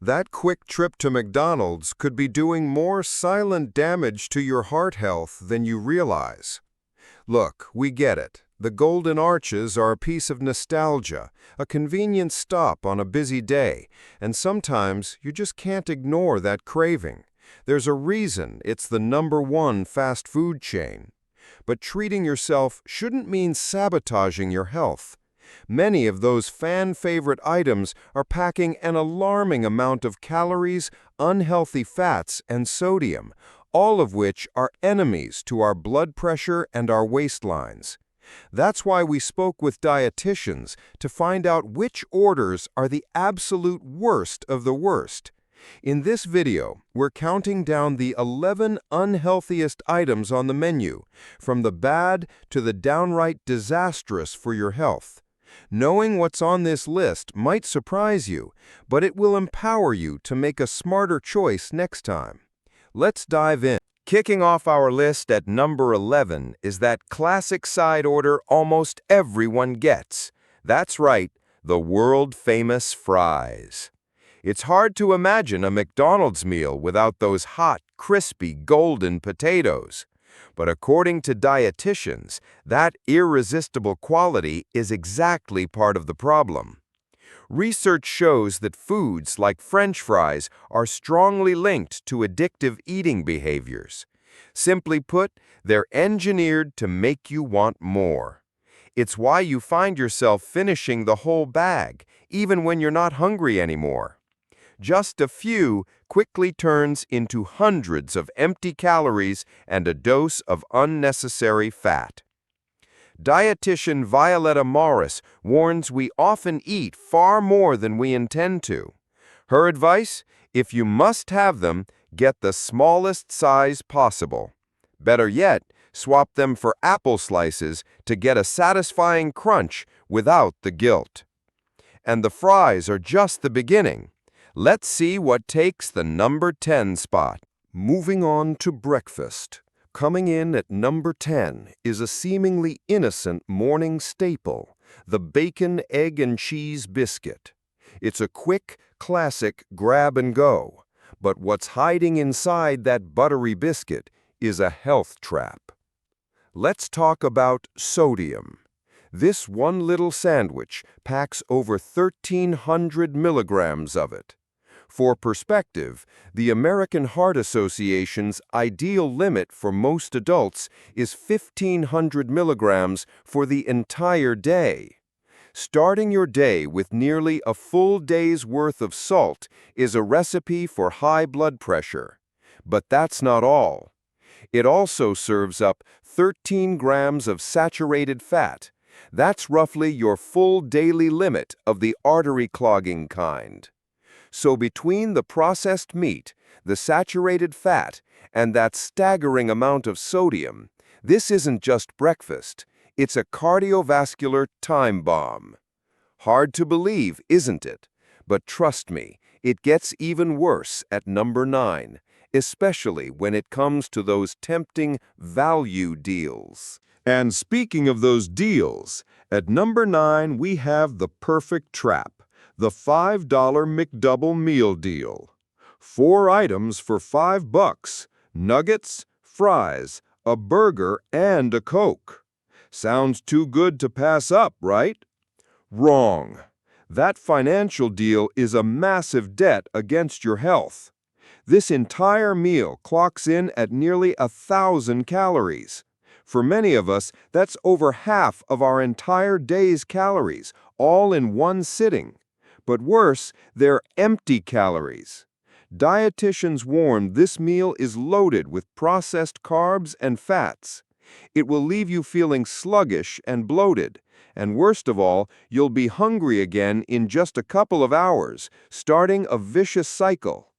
That quick trip to McDonald's could be doing more silent damage to your heart health than you realize. Look, we get it. The Golden Arches are a piece of nostalgia, a convenient stop on a busy day, and sometimes you just can't ignore that craving. There's a reason it's the #1 fast food chain. But treating yourself shouldn't mean sabotaging your health. Many of those fan-favorite items are packing an alarming amount of calories, unhealthy fats, and sodium, all of which are enemies to our blood pressure and our waistlines. That's why we spoke with dietitians to find out which orders are the absolute worst of the worst. In this video, we're counting down the 11 unhealthiest items on the menu, from the bad to the downright disastrous for your health. Knowing what's on this list might surprise you, but it will empower you to make a smarter choice next time. Let's dive in. Kicking off our list at number 11 is that classic side order almost everyone gets. That's right, the world-famous fries. It's hard to imagine a McDonald's meal without those hot, crispy, golden potatoes. But according to dietitians, that irresistible quality is exactly part of the problem. Research shows that foods like French fries are strongly linked to addictive eating behaviors. Simply put, they're engineered to make you want more. It's why you find yourself finishing the whole bag, even when you're not hungry anymore. Just a few quickly turns into hundreds of empty calories and a dose of unnecessary fat. Dietitian Violetta Morris warns we often eat far more than we intend to. Her advice? If you must have them, get the smallest size possible. Better yet, swap them for apple slices to get a satisfying crunch without the guilt. And the fries are just the beginning. Let's see what takes the number 10 spot. Moving on to breakfast. Coming in at number 10 is a seemingly innocent morning staple, the bacon, egg, and cheese biscuit. It's a quick, classic grab and go, but what's hiding inside that buttery biscuit is a health trap. Let's talk about sodium. This one little sandwich packs over 1,300 milligrams of it. For perspective, the American Heart Association's ideal limit for most adults is 1,500 milligrams for the entire day. Starting your day with nearly a full day's worth of salt is a recipe for high blood pressure. But that's not all. It also serves up 13 grams of saturated fat. That's roughly your full daily limit of the artery-clogging kind. So between the processed meat, the saturated fat, and that staggering amount of sodium, this isn't just breakfast, it's a cardiovascular time bomb. Hard to believe, isn't it? But trust me, it gets even worse at number 9, especially when it comes to those tempting value deals. And speaking of those deals, at number 9 we have the perfect trap. The $5 McDouble meal deal. 4 items for $5. Nuggets, fries, a burger, and a Coke. Sounds too good to pass up, right? Wrong. That financial deal is a massive debt against your health. This entire meal clocks in at nearly 1,000 calories. For many of us, that's over half of our entire day's calories, all in one sitting. But worse, they're empty calories. Dietitians warn this meal is loaded with processed carbs and fats. It will leave you feeling sluggish and bloated, and worst of all, you'll be hungry again in just a couple of hours, starting a vicious cycle.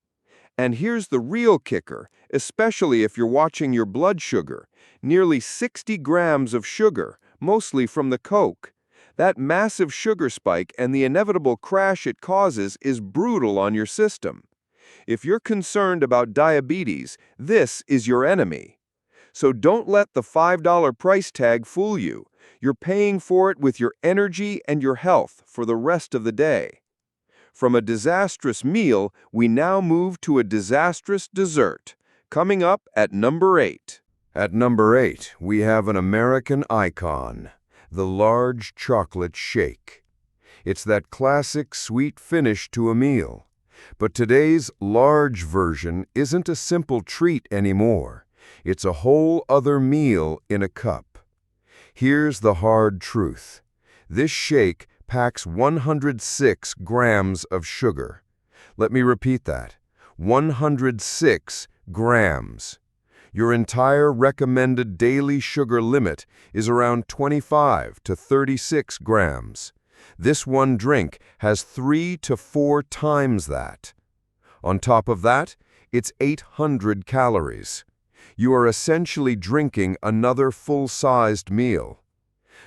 And here's the real kicker, especially if you're watching your blood sugar. Nearly 60 grams of sugar, mostly from the Coke. That massive sugar spike and the inevitable crash it causes is brutal on your system. If you're concerned about diabetes, this is your enemy. So don't let the $5 price tag fool you. You're paying for it with your energy and your health for the rest of the day. From a disastrous meal, we now move to a disastrous dessert. Coming up at number 8. At number 8, we have an American icon, the large chocolate shake. It's that classic sweet finish to a meal. But today's large version isn't a simple treat anymore. It's a whole other meal in a cup. Here's the hard truth. This shake packs 106 grams of sugar. Let me repeat that. 106 grams. Your entire recommended daily sugar limit is around 25 to 36 grams. This one drink has 3 to 4 times that. On top of that, it's 800 calories. You are essentially drinking another full-sized meal.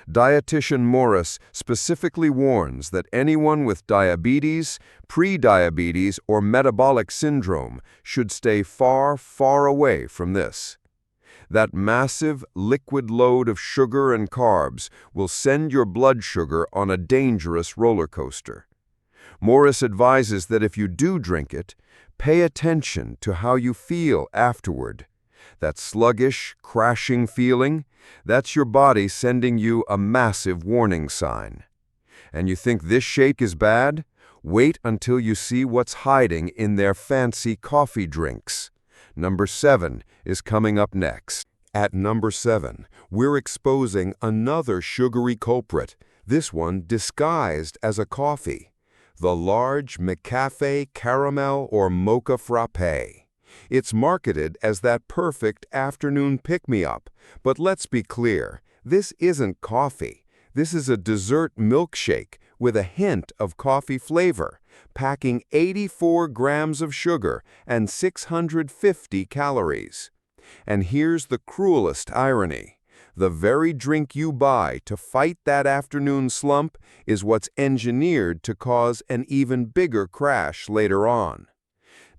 Dietitian Morris specifically warns that anyone with diabetes, pre-diabetes, or metabolic syndrome should stay far, far away from this. That massive, liquid load of sugar and carbs will send your blood sugar on a dangerous roller coaster. Morris advises that if you do drink it, pay attention to how you feel afterward. That sluggish, crashing feeling, that's your body sending you a massive warning sign. And you think this shake is bad? Wait until you see what's hiding in their fancy coffee drinks. Number 7 is coming up next. At number 7, we're exposing another sugary culprit, this one disguised as a coffee. The large McCafé Caramel or Mocha Frappé. It's marketed as that perfect afternoon pick-me-up, but let's be clear, this isn't coffee. This is a dessert milkshake with a hint of coffee flavor, packing 84 grams of sugar and 650 calories. And here's the cruelest irony. The very drink you buy to fight that afternoon slump is what's engineered to cause an even bigger crash later on.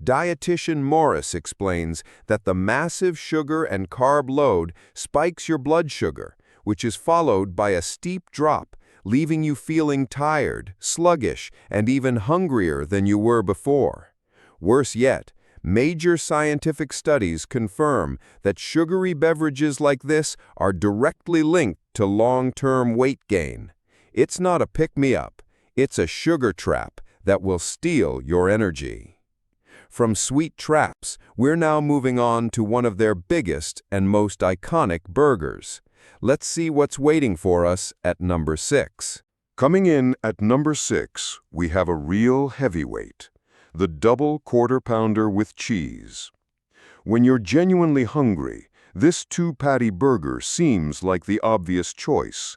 Dietitian Morris explains that the massive sugar and carb load spikes your blood sugar, which is followed by a steep drop, leaving you feeling tired, sluggish, and even hungrier than you were before. Worse yet, major scientific studies confirm that sugary beverages like this are directly linked to long-term weight gain. It's not a pick-me-up, it's a sugar trap that will steal your energy. From sweet traps, we're now moving on to one of their biggest and most iconic burgers. Let's see what's waiting for us at number 6. Coming in at number 6, we have a real heavyweight, the double quarter-pounder with cheese. When you're genuinely hungry, this 2-patty burger seems like the obvious choice.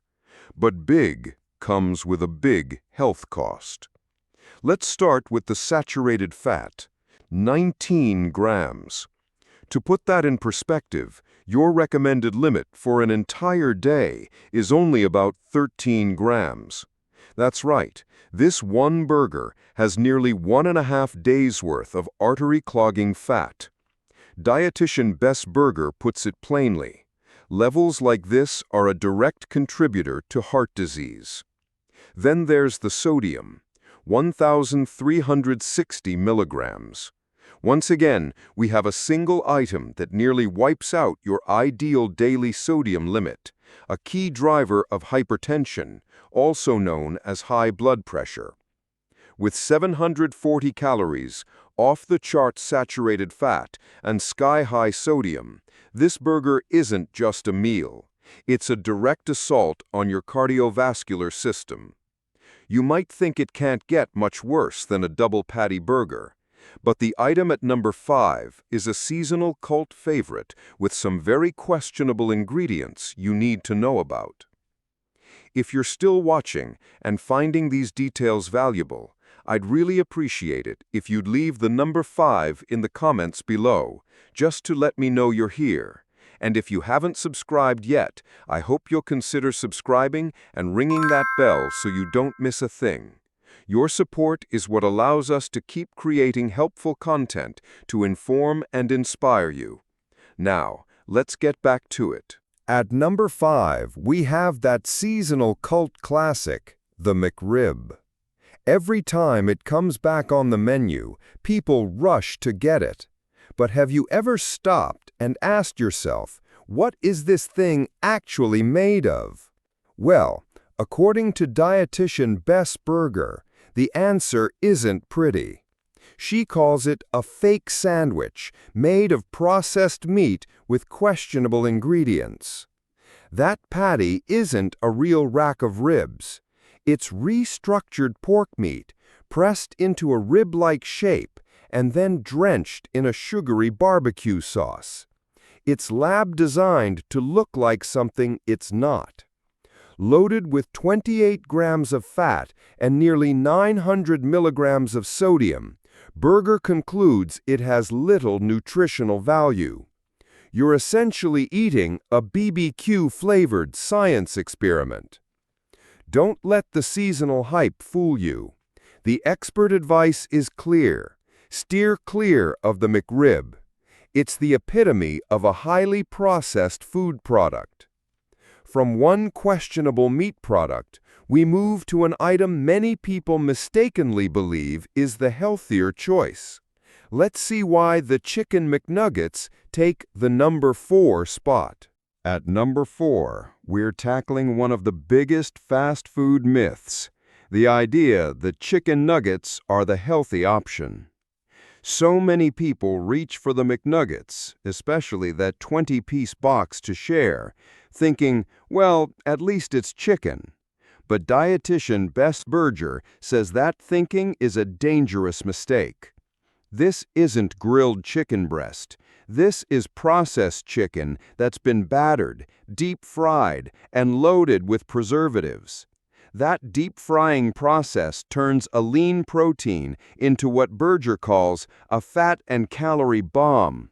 But big comes with a big health cost. Let's start with the saturated fat. 19 grams. To put that in perspective, your recommended limit for an entire day is only about 13 grams. That's right, this one burger has nearly 1.5 days' worth of artery-clogging fat. Dietitian Bess Burger puts it plainly. Levels like this are a direct contributor to heart disease. Then there's the sodium, 1,360 milligrams. Once again, we have a single item that nearly wipes out your ideal daily sodium limit, a key driver of hypertension, also known as high blood pressure. With 740 calories, off-the-chart saturated fat, and sky-high sodium, this burger isn't just a meal. It's a direct assault on your cardiovascular system. You might think it can't get much worse than a double-patty burger. But the item at number 5 is a seasonal cult favorite with some very questionable ingredients you need to know about. If you're still watching and finding these details valuable, I'd really appreciate it if you'd leave the number 5 in the comments below, just to let me know you're here. And if you haven't subscribed yet, I hope you'll consider subscribing and ringing that bell so you don't miss a thing. Your support is what allows us to keep creating helpful content to inform and inspire you. Now, let's get back to it. At number 5, we have that seasonal cult classic, the McRib. Every time it comes back on the menu, people rush to get it. But have you ever stopped and asked yourself, what is this thing actually made of? Well, according to dietitian Bess Burger, the answer isn't pretty. She calls it a fake sandwich made of processed meat with questionable ingredients. That patty isn't a real rack of ribs. It's restructured pork meat, pressed into a rib-like shape, and then drenched in a sugary barbecue sauce. It's lab-designed to look like something it's not. Loaded with 28 grams of fat and nearly 900 milligrams of sodium, Burger concludes it has little nutritional value. You're essentially eating a BBQ-flavored science experiment. Don't let the seasonal hype fool you. The expert advice is clear. Steer clear of the McRib. It's the epitome of a highly processed food product. From one questionable meat product, we move to an item many people mistakenly believe is the healthier choice. Let's see why the Chicken McNuggets take the number 4 spot. At number 4, we're tackling one of the biggest fast food myths, the idea that chicken nuggets are the healthy option. So many people reach for the McNuggets, especially that 20-piece box to share, thinking, well, at least it's chicken. But dietitian Bess Burger says that thinking is a dangerous mistake. This isn't grilled chicken breast. This is processed chicken that's been battered, deep-fried, and loaded with preservatives. That deep-frying process turns a lean protein into what Burger calls a fat and calorie bomb.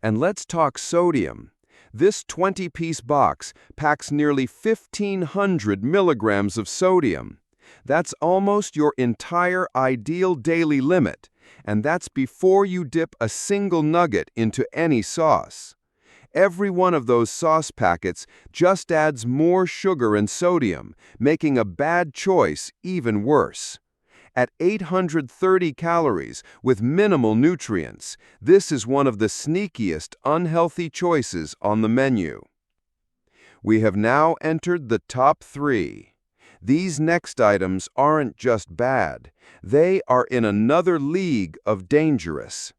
And let's talk sodium. This 20-piece box packs nearly 1,500 milligrams of sodium. That's almost your entire ideal daily limit, and that's before you dip a single nugget into any sauce. Every one of those sauce packets just adds more sugar and sodium, making a bad choice even worse. At 830 calories with minimal nutrients, this is one of the sneakiest unhealthy choices on the menu. We have now entered the top 3. These next items aren't just bad, they are in another league of dangerous.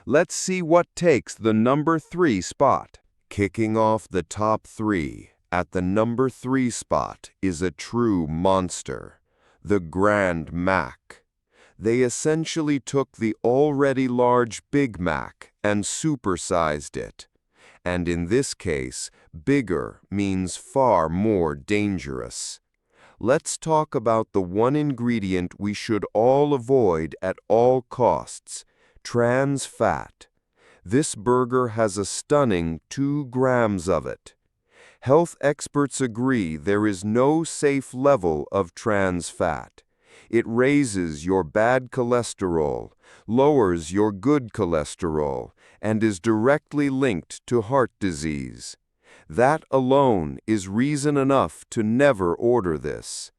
Let's see what takes the number 3 spot. Kicking off the top 3, at the number 3 spot is a true monster, the Grand Mac. They essentially took the already large Big Mac and supersized it. And in this case, bigger means far more dangerous. Let's talk about the one ingredient we should all avoid at all costs, trans fat. This burger has a stunning 2 grams of it. Health experts agree there is no safe level of trans fat. It raises your bad cholesterol, lowers your good cholesterol, and is directly linked to heart disease. That alone is reason enough to never order this.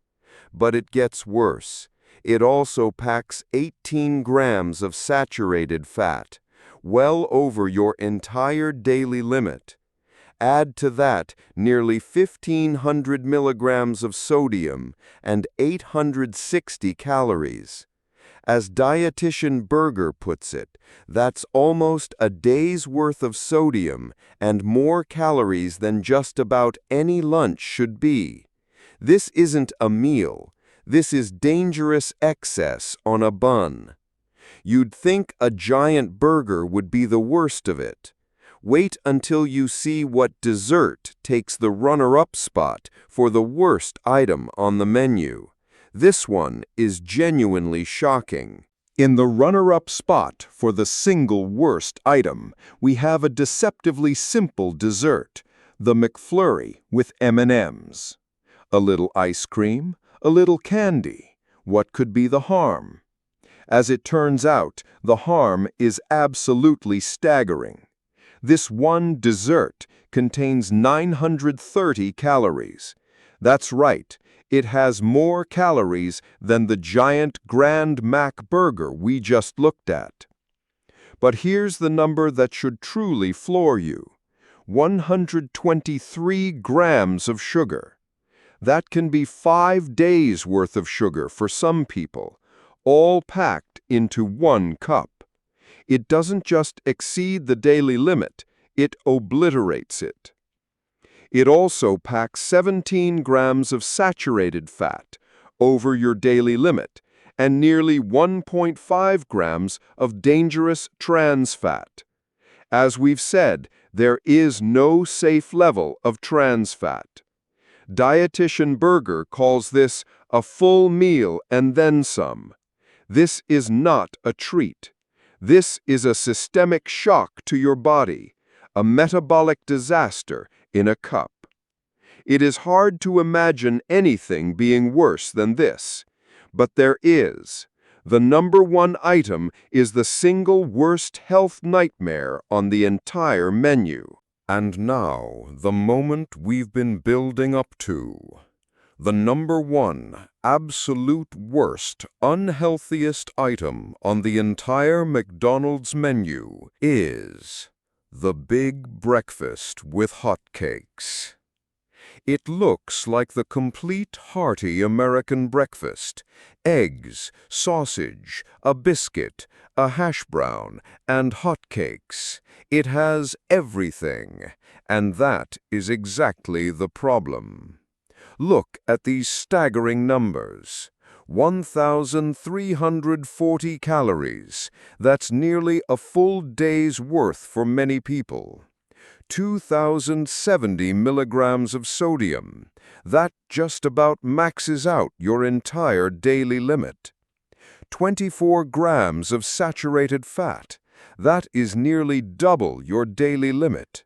But it gets worse. It also packs 18 grams of saturated fat, well over your entire daily limit. Add to that nearly 1,500 milligrams of sodium and 860 calories. As dietitian Burger puts it, that's almost a day's worth of sodium and more calories than just about any lunch should be. This isn't a meal. This is dangerous excess on a bun. You'd think a giant burger would be the worst of it. Wait until you see what dessert takes the runner-up spot for the worst item on the menu. This one is genuinely shocking. In the runner-up spot for the single worst item, we have a deceptively simple dessert, the McFlurry with M&Ms. A little ice cream, a little candy. What could be the harm? As it turns out, the harm is absolutely staggering. This one dessert contains 930 calories. That's right, It has more calories than the giant Grand Mac burger we just looked at. But here's the number that should truly floor you: 123 grams of sugar. That can be 5 days' worth of sugar for some people, all packed into one cup. It doesn't just exceed the daily limit, it obliterates it. It also packs 17 grams of saturated fat, over your daily limit, and nearly 1.5 grams of dangerous trans fat. As we've said, there is no safe level of trans fat. Dietitian Berger calls this a full meal and then some. This is not a treat. This is a systemic shock to your body, a metabolic disaster in a cup. It is hard to imagine anything being worse than this, but there is. The number one item is the single worst health nightmare on the entire menu. And now, the moment we've been building up to. The number one, absolute worst, unhealthiest item on the entire McDonald's menu is the Big Breakfast with Hotcakes. It looks like the complete hearty American breakfast: eggs, sausage, a biscuit, a hash brown, and hotcakes. It has everything, and that is exactly the problem. Look at these staggering numbers. 1,340 calories. That's nearly a full day's worth for many people. 2,070 milligrams of sodium. That just about maxes out your entire daily limit. 24 grams of saturated fat. That is nearly double your daily limit.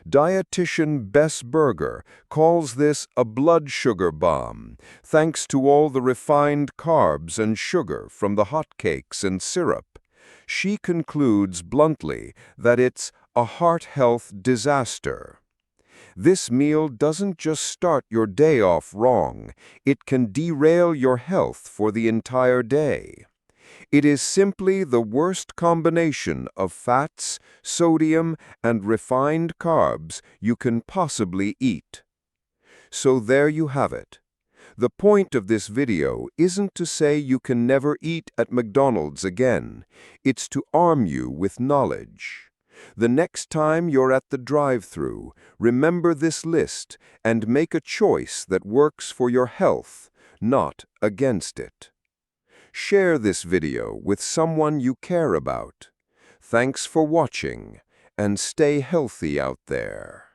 Dietitian Bess Berger calls this a blood sugar bomb, thanks to all the refined carbs and sugar from the hotcakes and syrup. She concludes bluntly that it's a heart health disaster. This meal doesn't just start your day off wrong, it can derail your health for the entire day. It is simply the worst combination of fats, sodium, and refined carbs you can possibly eat. So there you have it. The point of this video isn't to say you can never eat at McDonald's again. It's to arm you with knowledge. The next time you're at the drive-thru, remember this list and make a choice that works for your health, not against it. Share this video with someone you care about. Thanks for watching, and stay healthy out there.